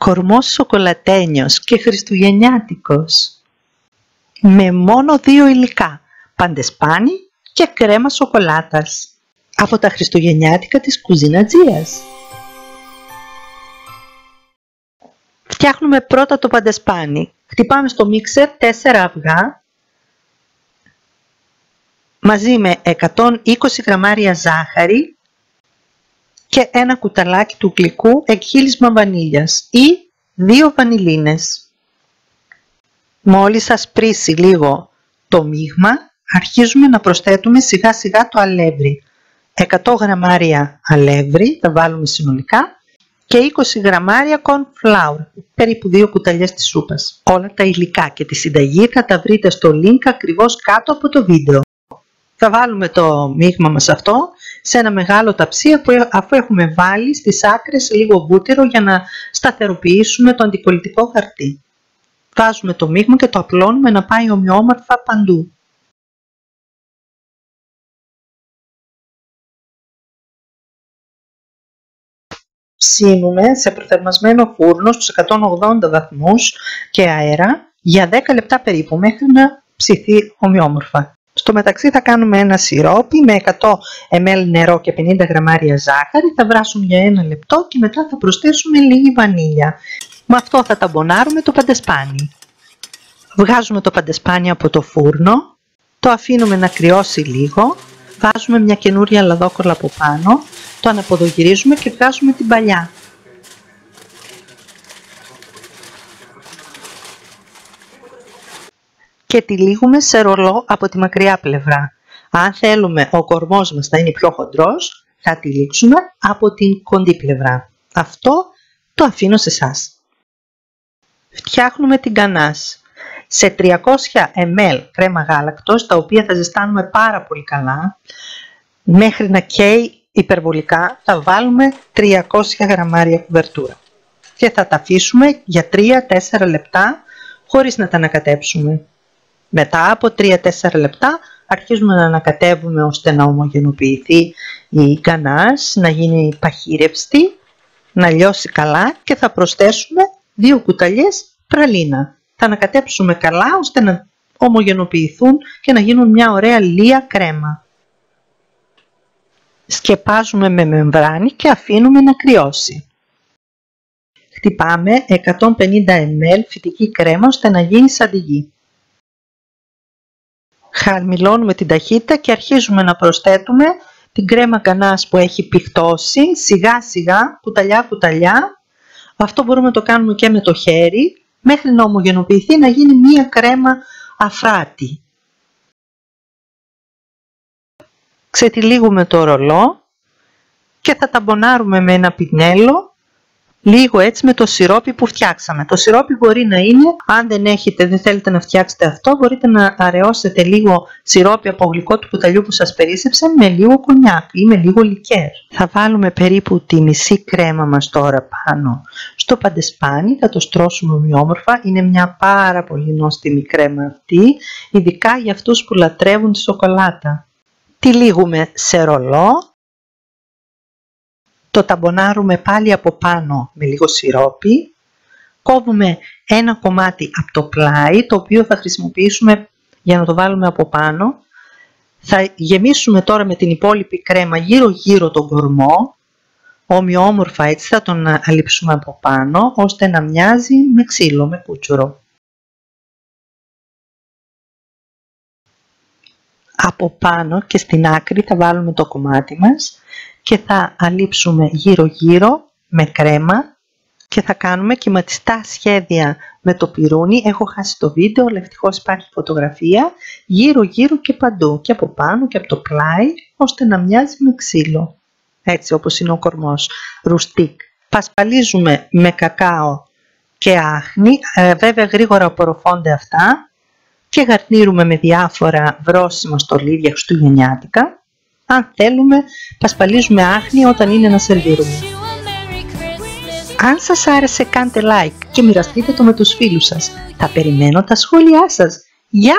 κορμός σοκολατένιος και χριστουγεννιάτικος. Με μόνο 2 υλικά, παντεσπάνι και κρέμα σοκολάτας. Από τα χριστουγεννιάτικα της κουζινατζίας. Φτιάχνουμε πρώτα το παντεσπάνι. Χτυπάμε στο μίξερ 4 αυγά μαζί με 120 γραμμάρια ζάχαρη και ένα κουταλάκι του γλυκού εκχύλισμα βανίλιας ή 2 βανιλίνες. Μόλις σας πρίσει λίγο το μείγμα, αρχίζουμε να προσθέτουμε σιγά σιγά το αλεύρι. 100 γραμμάρια αλεύρι, τα βάλουμε συνολικά, και 20 γραμμάρια corn flour, περίπου 2 κουταλιές της σούπας. Όλα τα υλικά και τη συνταγή θα τα βρείτε στο link ακριβώς κάτω από το βίντεο. Θα βάλουμε το μείγμα μας αυτό σε ένα μεγάλο ταψί αφού έχουμε βάλει στις άκρες λίγο βούτυρο για να σταθεροποιήσουμε το αντικολλητικό χαρτί. Βάζουμε το μείγμα και το απλώνουμε να πάει ομοιόμορφα παντού. Ψήνουμε σε προθερμασμένο φούρνο στους 180 βαθμούς και αέρα για 10 λεπτά περίπου μέχρι να ψηθεί ομοιόμορφα. Στο μεταξύ θα κάνουμε ένα σιρόπι με 100 ml νερό και 50 γραμμάρια ζάχαρη, θα βράσουμε για 1 λεπτό και μετά θα προσθέσουμε λίγη βανίλια. Με αυτό θα ταμπονάρουμε το παντεσπάνι. Βγάζουμε το παντεσπάνι από το φούρνο, το αφήνουμε να κρυώσει λίγο, βάζουμε μια καινούρια λαδόκολλα από πάνω, το αναποδογυρίζουμε και βγάζουμε την παλιά. Και τυλίγουμε σε ρολό από τη μακριά πλευρά. Αν θέλουμε ο κορμός μας να είναι πιο χοντρός, θα τυλίξουμε από την κοντή πλευρά. Αυτό το αφήνω σε εσάς. Φτιάχνουμε την γκανάς. Σε 300 ml κρέμα γάλακτος, τα οποία θα ζεστάνουμε πάρα πολύ καλά, μέχρι να καίει υπερβολικά, θα βάλουμε 300 γραμμάρια κουβερτούρα. Και θα τα αφήσουμε για 3-4 λεπτά, χωρίς να τα ανακατέψουμε. Μετά από 3-4 λεπτά αρχίζουμε να ανακατεύουμε ώστε να ομογενοποιηθεί η γκανάς, να γίνει παχύρευστη, να λιώσει καλά και θα προσθέσουμε 2 κουταλιές πραλίνα. Θα ανακατέψουμε καλά ώστε να ομογενοποιηθούν και να γίνουν μια ωραία λία κρέμα. Σκεπάζουμε με μεμβράνη και αφήνουμε να κρυώσει. Χτυπάμε 150 ml φυτική κρέμα ώστε να γίνει σαντιγί. Χαμηλώνουμε την ταχύτητα και αρχίζουμε να προσθέτουμε την κρέμα γκανάς που έχει πηχτώσει σιγά σιγά, κουταλιά κουταλιά. Αυτό μπορούμε να το κάνουμε και με το χέρι μέχρι να ομογενοποιηθεί, να γίνει μία κρέμα αφράτη. Ξετυλίγουμε το ρολό και θα ταμπονάρουμε με ένα πινέλο λίγο έτσι με το σιρόπι που φτιάξαμε. Το σιρόπι μπορεί να είναι, αν δεν θέλετε να φτιάξετε αυτό, μπορείτε να αραιώσετε λίγο σιρόπι από γλυκό του κουταλιού που σας περίσσεψε με λίγο κονιάκ ή με λίγο λικέρ. Θα βάλουμε περίπου τη μισή κρέμα μας τώρα πάνω στο παντεσπάνι, θα το στρώσουμε ομοιόμορφα. Είναι μια πάρα πολύ νόστιμη κρέμα αυτή, ειδικά για αυτούς που λατρεύουν τη σοκολάτα. Τυλίγουμε σε ρολό. Το ταμπονάρουμε πάλι από πάνω με λίγο σιρόπι. Κόβουμε ένα κομμάτι από το πλάι, το οποίο θα χρησιμοποιήσουμε για να το βάλουμε από πάνω. Θα γεμίσουμε τώρα με την υπόλοιπη κρέμα γύρω γύρω τον κορμό. Ομοιόμορφα έτσι θα τον αλείψουμε από πάνω, ώστε να μοιάζει με ξύλο, με κούτσουρο. Από πάνω και στην άκρη θα βάλουμε το κομμάτι μας και θα αλείψουμε γύρω γύρω με κρέμα και θα κάνουμε κυματιστά σχέδια με το πυρούνι. Έχω χάσει το βίντεο, αλλά ευτυχώς υπάρχει φωτογραφία, γύρω γύρω και παντού, και από πάνω και από το πλάι, ώστε να μοιάζει με ξύλο, έτσι όπως είναι ο κορμός, ρουστίκ. Πασπαλίζουμε με κακάο και άχνη, βέβαια γρήγορα απορροφώνται αυτά, και γαρνίρουμε με διάφορα βρώσιμα στολίδια χριστουγεννιάτικα. Αν θέλουμε, πασπαλίζουμε άχνη όταν είναι να σερβίρουμε. Αν σας άρεσε, κάντε like και μοιραστείτε το με τους φίλους σας. Θα περιμένω τα σχόλιά σας. Γεια!